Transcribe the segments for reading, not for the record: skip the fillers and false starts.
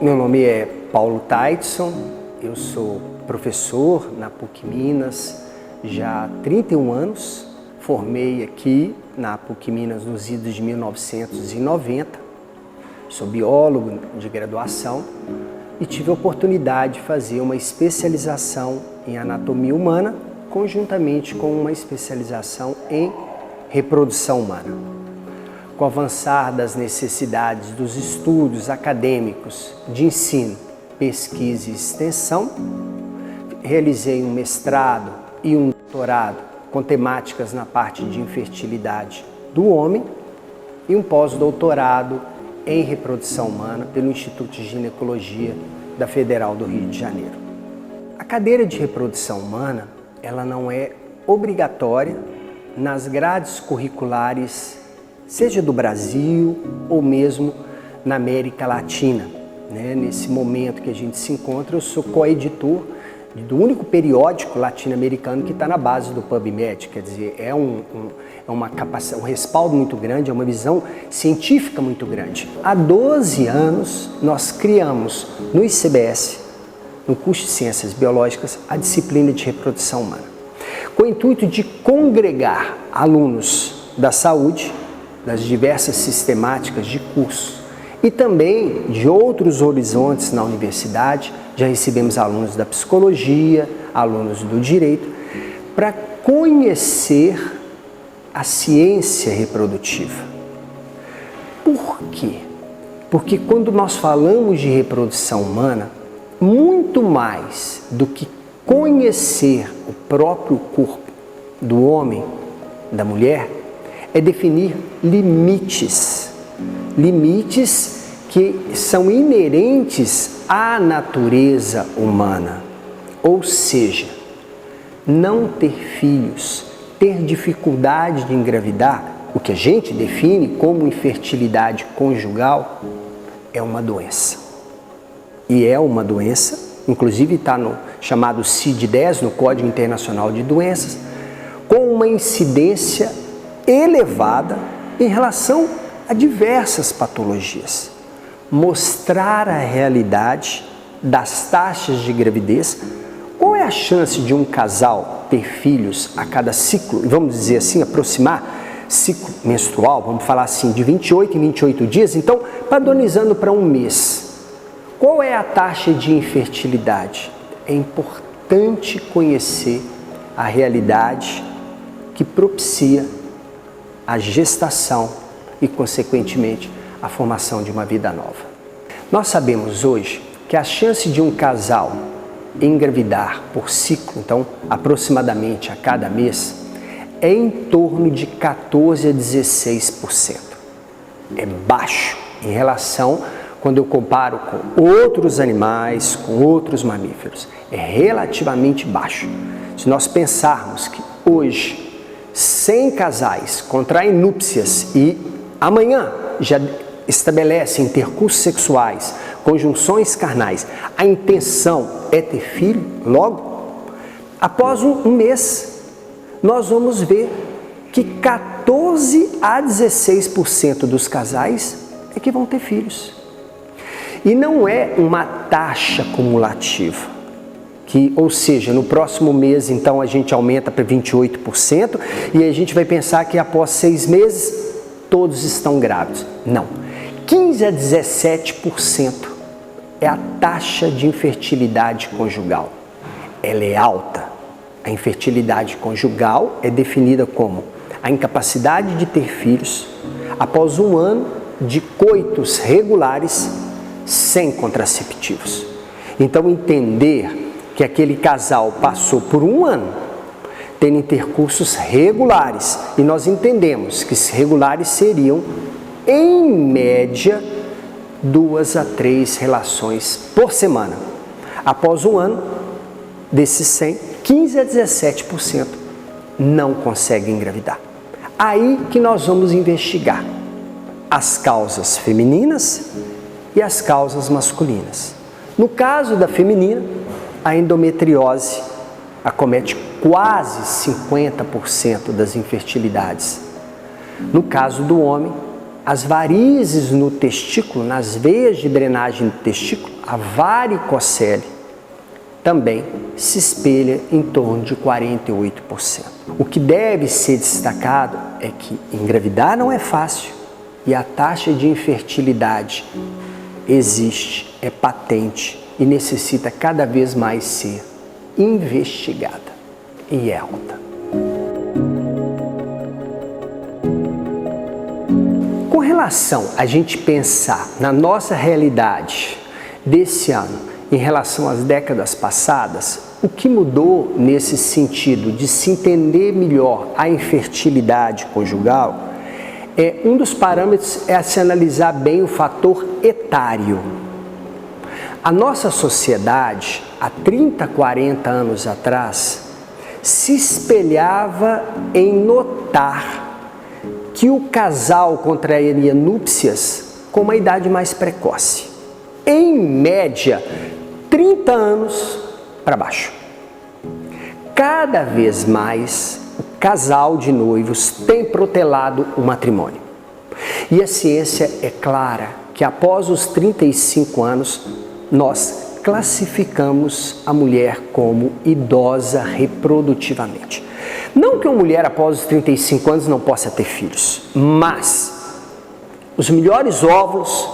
Meu nome é Paulo Taidson, eu sou professor na PUC Minas já há 31 anos. Formei aqui na PUC Minas nos idos de 1990. Sou biólogo de graduação e tive a oportunidade de fazer uma especialização em anatomia humana, conjuntamente com uma especialização em reprodução humana. Com o avançar das necessidades dos estudos acadêmicos de ensino, pesquisa e extensão, realizei um mestrado e um doutorado com temáticas na parte de infertilidade do homem e um pós-doutorado em reprodução humana pelo Instituto de Ginecologia da Federal do Rio de Janeiro. A cadeira de reprodução humana, ela não é obrigatória nas grades curriculares, seja do Brasil ou mesmo na América Latina. Nesse momento que a gente se encontra, eu sou coeditor do único periódico latino-americano que está na base do PubMed, quer dizer, é uma capacidade, um respaldo muito grande, é uma visão científica muito grande. Há 12 anos, nós criamos no ICBS, no curso de Ciências Biológicas, a disciplina de reprodução humana, com o intuito de congregar alunos da saúde, das diversas sistemáticas de curso e também de outros horizontes na universidade. Já recebemos alunos da psicologia, alunos do direito, para conhecer a ciência reprodutiva. Por quê? Porque quando nós falamos de reprodução humana, muito mais do que conhecer o próprio corpo do homem, da mulher, é definir limites. Limites que são inerentes à natureza humana. Ou seja, não ter filhos, ter dificuldade de engravidar, o que a gente define como infertilidade conjugal, é uma doença. E é uma doença, inclusive está no chamado CID-10, no Código Internacional de Doenças, com uma incidência elevada em relação a diversas patologias. Mostrar a realidade das taxas de gravidez, qual é a chance de um casal ter filhos a cada ciclo, vamos dizer assim, aproximar ciclo menstrual, vamos falar assim, de 28 em 28 dias, então padronizando para um mês. Qual é a taxa de infertilidade? É importante conhecer a realidade que propicia a gestação e, consequentemente, a formação de uma vida nova. Nós sabemos hoje que a chance de um casal engravidar por ciclo, então aproximadamente a cada mês, é em torno de 14 a 16%. É baixo em relação, quando eu comparo com outros animais, com outros mamíferos, é relativamente baixo. Se nós pensarmos que hoje 100 casais contraem núpcias e amanhã já estabelecem intercursos sexuais, conjunções carnais, a intenção é ter filho logo, após um mês, nós vamos ver que 14 a 16% dos casais é que vão ter filhos. E não é uma taxa cumulativa. Ou seja, no próximo mês, então, a gente aumenta para 28% e a gente vai pensar que após 6 meses, todos estão grávidos. Não. 15 a 17% é a taxa de infertilidade conjugal. Ela é alta. A infertilidade conjugal é definida como a incapacidade de ter filhos após 1 ano de coitos regulares sem contraceptivos. Então, entender que aquele casal passou por 1 ano tendo intercursos regulares, e nós entendemos que regulares seriam, em média, 2 a 3 relações por semana. Após 1 ano, desses 100, 15 a 17% não conseguem engravidar. Aí que nós vamos investigar as causas femininas e as causas masculinas. No caso da feminina, a endometriose acomete quase 50% das infertilidades. No caso do homem, as varizes no testículo, nas veias de drenagem do testículo, a varicocele, também se espelha em torno de 48%. O que deve ser destacado é que engravidar não é fácil e a taxa de infertilidade existe, é patente e necessita cada vez mais ser investigada e é alta. Com relação a gente pensar na nossa realidade desse ano em relação às décadas passadas, o que mudou nesse sentido de se entender melhor a infertilidade conjugal, um dos parâmetros é se analisar bem o fator etário. A nossa sociedade, há 30, 40 anos atrás, se espelhava em notar que o casal contrairia núpcias com uma idade mais precoce. Em média, 30 anos para baixo. Cada vez mais, o casal de noivos tem protelado o matrimônio. E a ciência é clara que após os 35 anos, nós classificamos a mulher como idosa reprodutivamente. Não que uma mulher após os 35 anos não possa ter filhos, mas os melhores óvulos,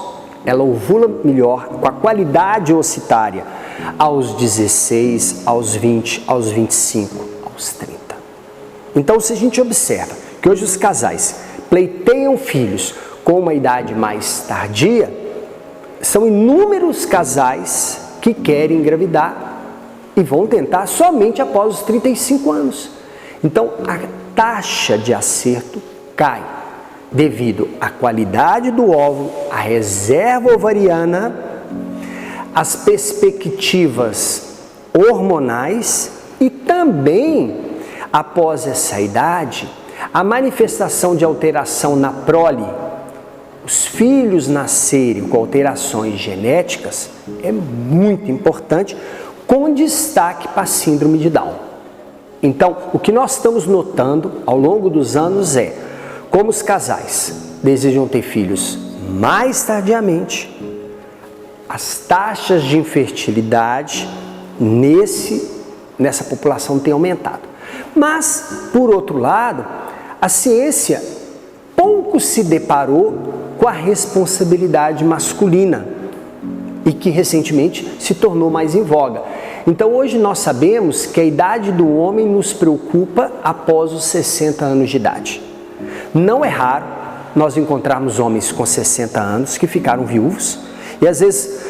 ela ovula melhor, com a qualidade ocitária, aos 16, aos 20, aos 25, aos 30. Então, se a gente observa que hoje os casais pleiteiam filhos com uma idade mais tardia, são inúmeros casais que querem engravidar e vão tentar somente após os 35 anos. Então, a taxa de acerto cai devido à qualidade do óvulo, à reserva ovariana, às perspectivas hormonais e também, após essa idade, a manifestação de alteração na prole, os filhos nascerem com alterações genéticas, é muito importante, com destaque para a síndrome de Down. Então, o que nós estamos notando ao longo dos anos é como os casais desejam ter filhos mais tardiamente, as taxas de infertilidade nessa população têm aumentado. Mas, por outro lado, a ciência pouco se deparou com a responsabilidade masculina e que recentemente se tornou mais em voga. Então, hoje nós sabemos que a idade do homem nos preocupa após os 60 anos de idade. Não é raro nós encontrarmos homens com 60 anos que ficaram viúvos e às vezes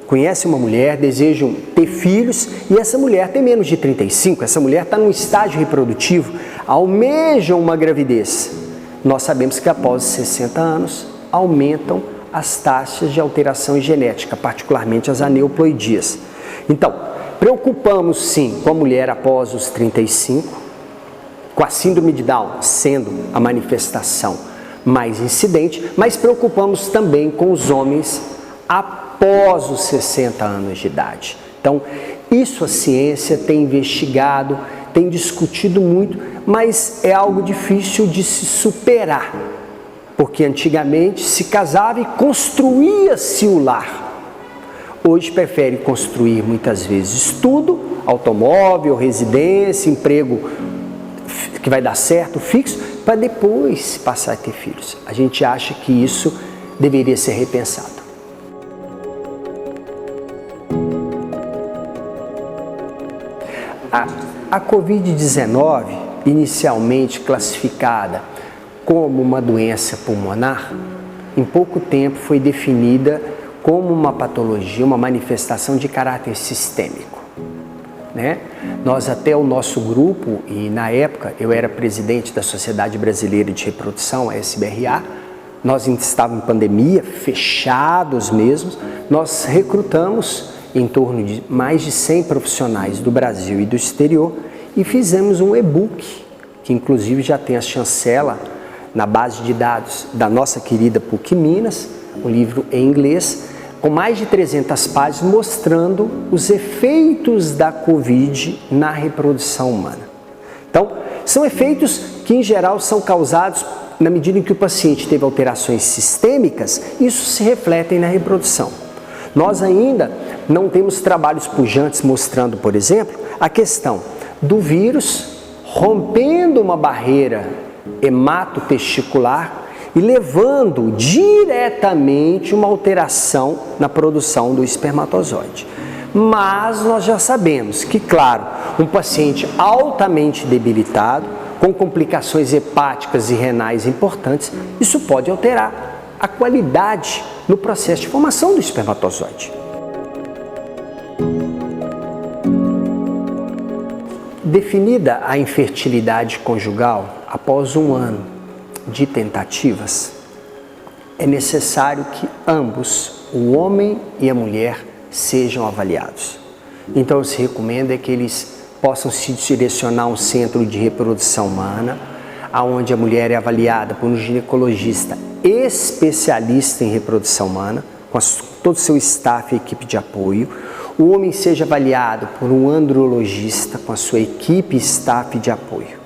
conhecem uma mulher, desejam ter filhos e essa mulher tem menos de 35, essa mulher está num estágio reprodutivo, almejam uma gravidez. Nós sabemos que após os 60 anos aumentam as taxas de alteração genética, particularmente as aneuploidias. Então, preocupamos sim com a mulher após os 35, com a síndrome de Down sendo a manifestação mais incidente, mas preocupamos também com os homens após os 60 anos de idade. Então, isso a ciência tem investigado, tem discutido muito, mas é algo difícil de se superar, porque antigamente se casava e construía-se o lar. Hoje prefere construir muitas vezes tudo, automóvel, residência, emprego que vai dar certo, fixo, para depois passar a ter filhos. A gente acha que isso deveria ser repensado. A Covid-19, inicialmente classificada como uma doença pulmonar, em pouco tempo foi definida como uma patologia, uma manifestação de caráter sistêmico. Nós até o nosso grupo, e na época eu era presidente da Sociedade Brasileira de Reprodução, a SBRA, nós estávamos em pandemia, fechados mesmo, nós recrutamos em torno de mais de 100 profissionais do Brasil e do exterior e fizemos um e-book, que inclusive já tem a chancela na base de dados da nossa querida PUC Minas, um livro em inglês, com mais de 300 páginas mostrando os efeitos da Covid na reprodução humana. Então, são efeitos que em geral são causados na medida em que o paciente teve alterações sistêmicas, isso se reflete na reprodução. Nós ainda não temos trabalhos pujantes mostrando, por exemplo, a questão do vírus rompendo uma barreira hematotesticular e levando diretamente uma alteração na produção do espermatozoide. Mas nós já sabemos que, claro, um paciente altamente debilitado, com complicações hepáticas e renais importantes, isso pode alterar a qualidade no processo de formação do espermatozoide. Definida a infertilidade conjugal após um ano de tentativas, é necessário que ambos, o homem e a mulher, sejam avaliados. Então se recomenda que eles possam se direcionar a um centro de reprodução humana, onde a mulher é avaliada por um ginecologista especialista em reprodução humana, com todo o seu staff e equipe de apoio. O homem seja avaliado por um andrologista com a sua equipe e staff de apoio.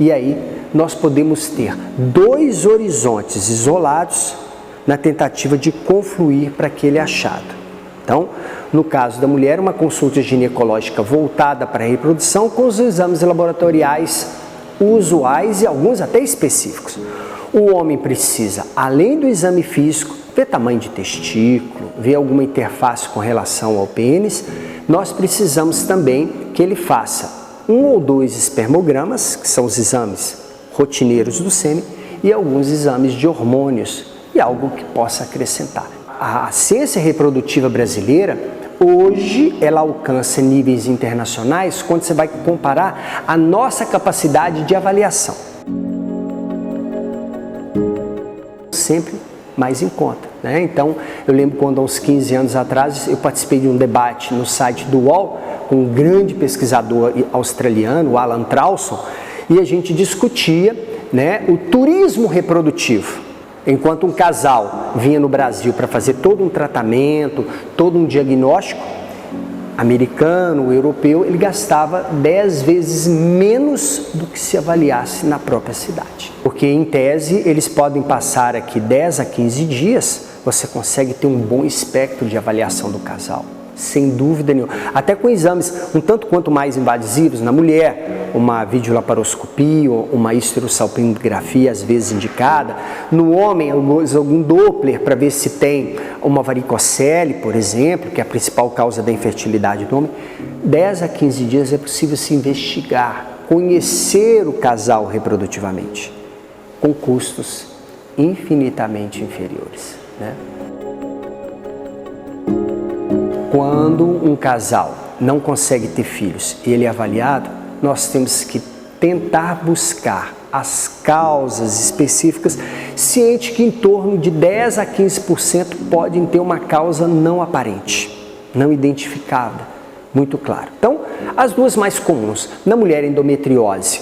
E aí nós podemos ter 2 horizontes isolados na tentativa de confluir para aquele achado. Então, no caso da mulher, uma consulta ginecológica voltada para a reprodução com os exames laboratoriais usuais e alguns até específicos. O homem precisa, além do exame físico, ver tamanho de testículo, ver alguma interface com relação ao pênis. Nós precisamos também que ele faça 1 ou 2 espermogramas, que são os exames rotineiros do sêmen, e alguns exames de hormônios e algo que possa acrescentar. A ciência reprodutiva brasileira, hoje, ela alcança níveis internacionais quando você vai comparar a nossa capacidade de avaliação. Sempre mais em conta, né? Então, eu lembro quando há uns 15 anos atrás eu participei de um debate no site do UOL com um grande pesquisador australiano, o Alan Trauson, e a gente discutia, né, o turismo reprodutivo. Enquanto um casal vinha no Brasil para fazer todo um tratamento, todo um diagnóstico, americano, europeu, ele gastava 10 vezes menos do que se avaliasse na própria cidade. Porque, em tese, eles podem passar aqui 10 a 15 dias, você consegue ter um bom espectro de avaliação do casal, sem dúvida nenhuma. Até com exames um tanto quanto mais invasivos na mulher, uma videolaparoscopia, uma histerosalpingografia às vezes indicada. No homem, algum Doppler para ver se tem uma varicocele, por exemplo, que é a principal causa da infertilidade do homem. 10 a 15 dias é possível se investigar, conhecer o casal reprodutivamente, com custos infinitamente inferiores, né? Quando um casal não consegue ter filhos e ele é avaliado, nós temos que tentar buscar as causas específicas, ciente que em torno de 10 a 15% podem ter uma causa não aparente, não identificada, muito claro. Então, as duas mais comuns, na mulher, endometriose.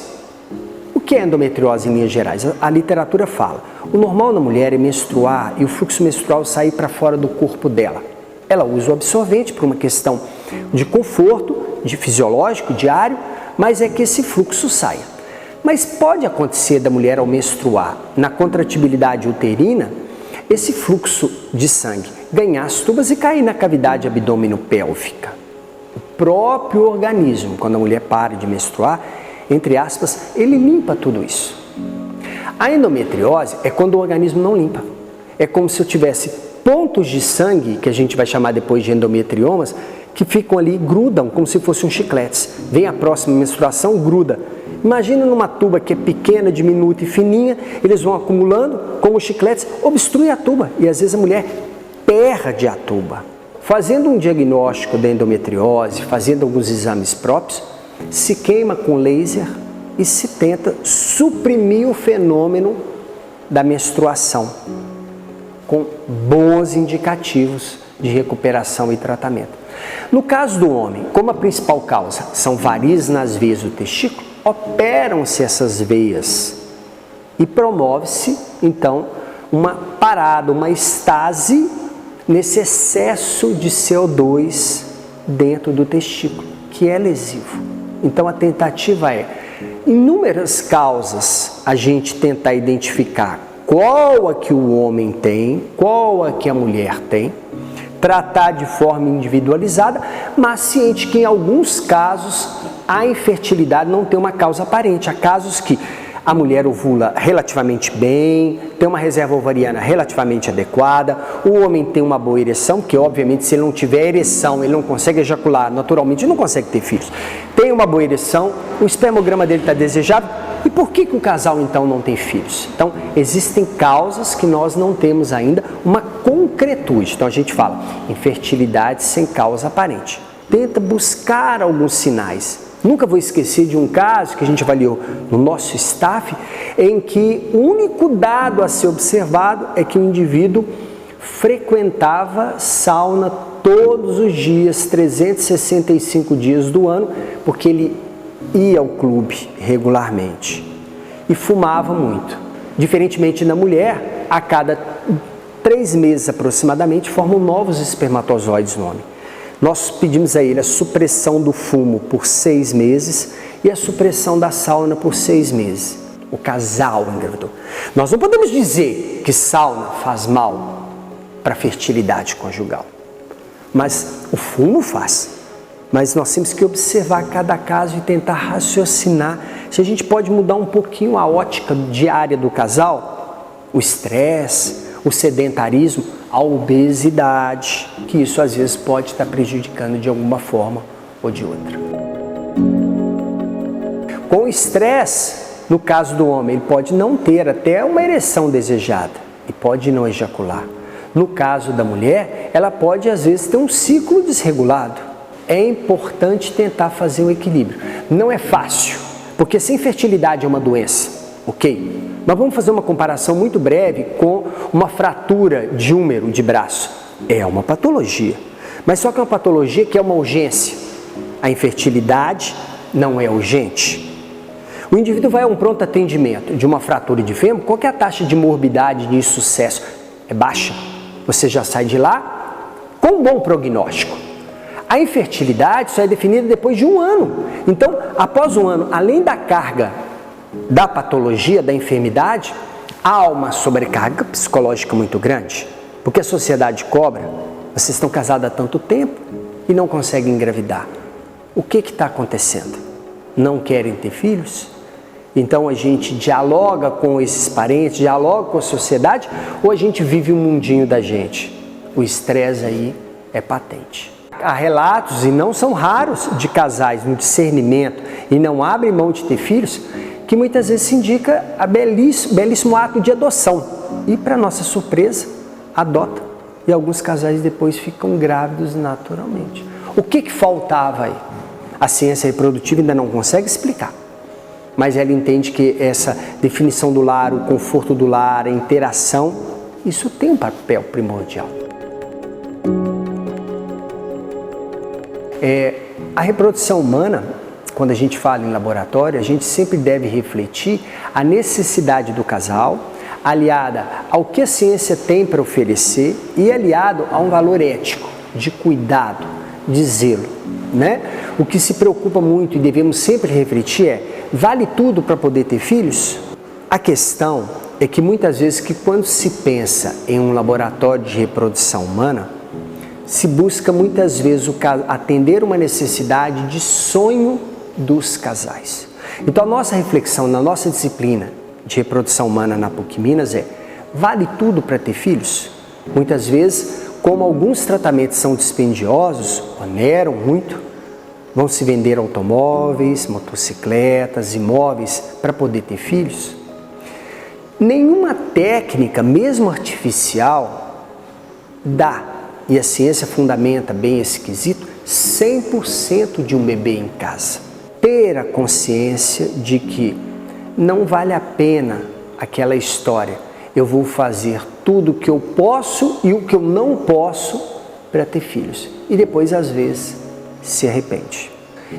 O que é endometriose em linhas gerais? A literatura fala, o normal na mulher é menstruar e o fluxo menstrual sair para fora do corpo dela. Ela usa o absorvente por uma questão de conforto, de fisiológico, diário, mas é que esse fluxo saia. Mas pode acontecer da mulher ao menstruar, na contratibilidade uterina, esse fluxo de sangue ganhar as tubas e cair na cavidade abdômeno-pélvica. O próprio organismo, quando a mulher para de menstruar, entre aspas, ele limpa tudo isso. A endometriose é quando o organismo não limpa. É como se eu tivesse pontos de sangue, que a gente vai chamar depois de endometriomas, que ficam ali, grudam, como se fossem chicletes. Vem a próxima menstruação, gruda. Imagina numa tuba que é pequena, diminuta e fininha, eles vão acumulando, como chicletes, obstrui a tuba. E às vezes a mulher perde a tuba. Fazendo um diagnóstico da endometriose, fazendo alguns exames próprios, se queima com laser e se tenta suprimir o fenômeno da menstruação, com bons indicativos de recuperação e tratamento. No caso do homem, como a principal causa são varizes nas veias do testículo, operam-se essas veias e promove-se, então, uma parada, uma estase nesse excesso de CO2 dentro do testículo, que é lesivo. Então, a tentativa é inúmeras causas a gente tentar identificar qual a que o homem tem, qual a que a mulher tem, tratar de forma individualizada, mas ciente que em alguns casos a infertilidade não tem uma causa aparente. Há casos que a mulher ovula relativamente bem, tem uma reserva ovariana relativamente adequada, o homem tem uma boa ereção, porque obviamente se ele não tiver ereção, ele não consegue ejacular naturalmente, não consegue ter filhos. Tem uma boa ereção, o espermograma dele está desejável, e por que o casal então não tem filhos? Então existem causas que nós não temos ainda uma concretude. Então a gente fala infertilidade sem causa aparente. Tenta buscar alguns sinais. Nunca vou esquecer de um caso que a gente avaliou no nosso staff, em que o único dado a ser observado é que o indivíduo frequentava sauna todos os dias, 365 dias do ano, porque ele ia ao clube regularmente e fumava muito. Diferentemente da mulher, a cada 3 meses aproximadamente formam novos espermatozoides no homem. Nós pedimos a ele a supressão do fumo por 6 meses e a supressão da sauna por 6 meses. O casal engravidou. Nós não podemos dizer que sauna faz mal para a fertilidade conjugal, mas o fumo faz. Mas nós temos que observar cada caso e tentar raciocinar se a gente pode mudar um pouquinho a ótica diária do casal, o estresse, o sedentarismo, a obesidade, que isso às vezes pode estar prejudicando de alguma forma ou de outra. Com o estresse, no caso do homem, ele pode não ter até uma ereção desejada e pode não ejacular. No caso da mulher, ela pode às vezes ter um ciclo desregulado. É importante tentar fazer um equilíbrio. Não é fácil, porque se infertilidade é uma doença, ok? Mas vamos fazer uma comparação muito breve com uma fratura de úmero de braço. É uma patologia, mas só que é uma patologia que é uma urgência. A infertilidade não é urgente. O indivíduo vai a um pronto atendimento de uma fratura de fêmur, qual que é a taxa de morbidade de insucesso? É baixa. Você já sai de lá com um bom prognóstico. A infertilidade só é definida depois de 1 ano. Então, após 1 ano, além da carga da patologia, da enfermidade, há uma sobrecarga psicológica muito grande, porque a sociedade cobra, vocês estão casados há tanto tempo e não conseguem engravidar. O que está acontecendo? Não querem ter filhos? Então a gente dialoga com esses parentes, dialoga com a sociedade, ou a gente vive o mundinho da gente? O estresse aí é patente. Há relatos, e não são raros, de casais no discernimento e não abrem mão de ter filhos, que muitas vezes se indica a belíssimo ato de adoção. E, para nossa surpresa, adota. E alguns casais depois ficam grávidos naturalmente. O que faltava aí? A ciência reprodutiva ainda não consegue explicar. Mas ela entende que essa definição do lar, o conforto do lar, a interação, isso tem um papel primordial. A reprodução humana, quando a gente fala em laboratório, a gente sempre deve refletir a necessidade do casal, aliada ao que a ciência tem para oferecer e aliado a um valor ético, de cuidado, de zelo, né? O que se preocupa muito e devemos sempre refletir é: vale tudo para poder ter filhos? A questão é que muitas vezes quando se pensa em um laboratório de reprodução humana, se busca muitas vezes atender uma necessidade de sonho dos casais. Então a nossa reflexão na nossa disciplina de reprodução humana na PUC Minas é: vale tudo para ter filhos? Muitas vezes, como alguns tratamentos são dispendiosos, oneram muito, vão se vender automóveis, motocicletas, imóveis para poder ter filhos. Nenhuma técnica, mesmo artificial, dá, e a ciência fundamenta bem esse quesito, 100% de um bebê em casa. Ter a consciência de que não vale a pena aquela história: eu vou fazer tudo o que eu posso e o que eu não posso para ter filhos. E depois, às vezes, se arrepende.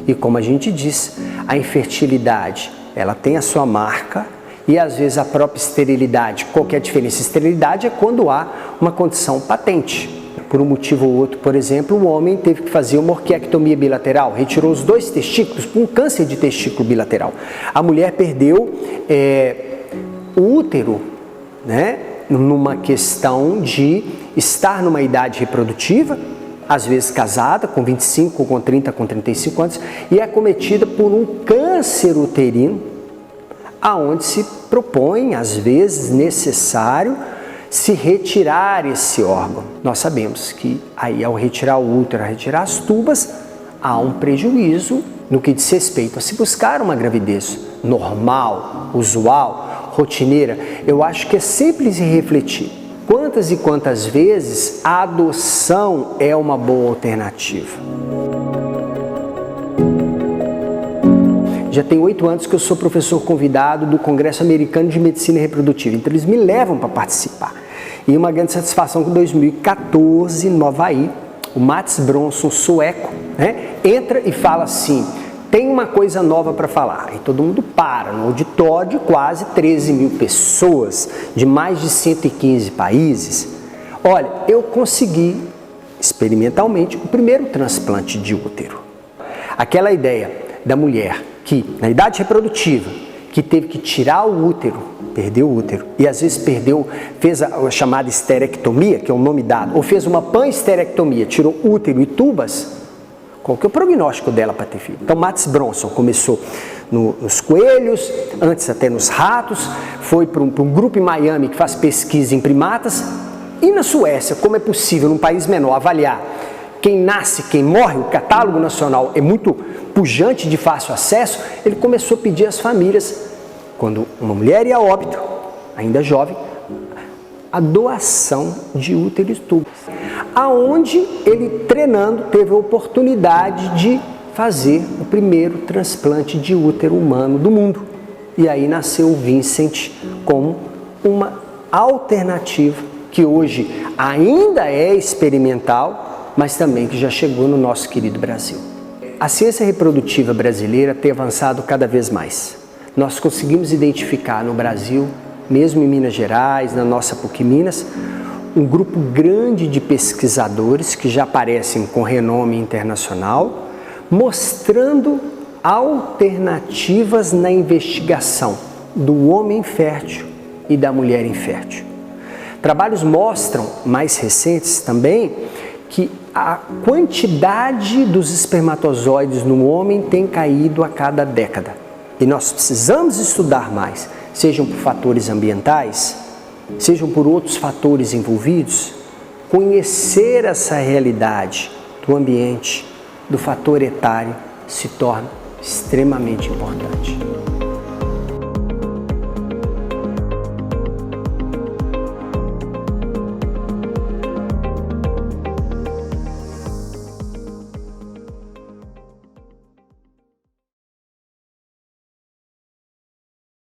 E como a gente diz, a infertilidade, ela tem a sua marca e às vezes a própria esterilidade. Qual que é a diferença? Esterilidade é quando há uma condição patente. por um motivo ou outro, por exemplo, o homem teve que fazer uma orquiectomia bilateral, retirou os 2 testículos por um câncer de testículo bilateral. A mulher perdeu o útero, né, numa questão de estar numa idade reprodutiva, às vezes casada, com 25, com 30, com 35 anos, e é acometida por um câncer uterino, aonde se propõe, às vezes, necessário se retirar esse órgão. Nós sabemos que aí, ao retirar o útero, ao retirar as tubas, há um prejuízo no que diz respeito a se buscar uma gravidez normal, usual, rotineira. Eu acho que é simples refletir. Quantas e quantas vezes a adoção é uma boa alternativa? Já tem 8 anos que eu sou professor convidado do Congresso Americano de Medicina Reprodutiva, então eles me levam para participar. E uma grande satisfação que em 2014, no Havaí, o Mats Bronson, sueco, né, entra e fala assim: tem uma coisa nova para falar. E todo mundo para, no auditório de quase 13 mil pessoas, de mais de 115 países. Olha, eu consegui, experimentalmente, o primeiro transplante de útero. Aquela ideia da mulher que, na idade reprodutiva, que teve que tirar o útero, perdeu o útero, e às vezes fez a chamada esterectomia, que é o nome dado, ou fez uma panesterectomia, tirou útero e tubas. Qual que é o prognóstico dela para ter filho? Então, Mats Bronson começou nos coelhos, antes até nos ratos, foi para um grupo em Miami que faz pesquisa em primatas, e na Suécia, como é possível, num país menor, avaliar quem nasce, quem morre, o catálogo nacional é muito pujante, de fácil acesso, ele começou a pedir às famílias, quando uma mulher ia a óbito, ainda jovem, a doação de útero e tubas. Aonde ele, treinando, teve a oportunidade de fazer o primeiro transplante de útero humano do mundo. E aí nasceu o Vincent como uma alternativa que hoje ainda é experimental, mas também que já chegou no nosso querido Brasil. A ciência reprodutiva brasileira tem avançado cada vez mais. Nós conseguimos identificar no Brasil, mesmo em Minas Gerais, na nossa PUC Minas, um grupo grande de pesquisadores que já aparecem com renome internacional, mostrando alternativas na investigação do homem fértil e da mulher infértil. Trabalhos mostram, mais recentes também, que a quantidade dos espermatozoides no homem tem caído a cada década. E nós precisamos estudar mais, sejam por fatores ambientais, sejam por outros fatores envolvidos, conhecer essa realidade do ambiente, do fator etário, se torna extremamente importante.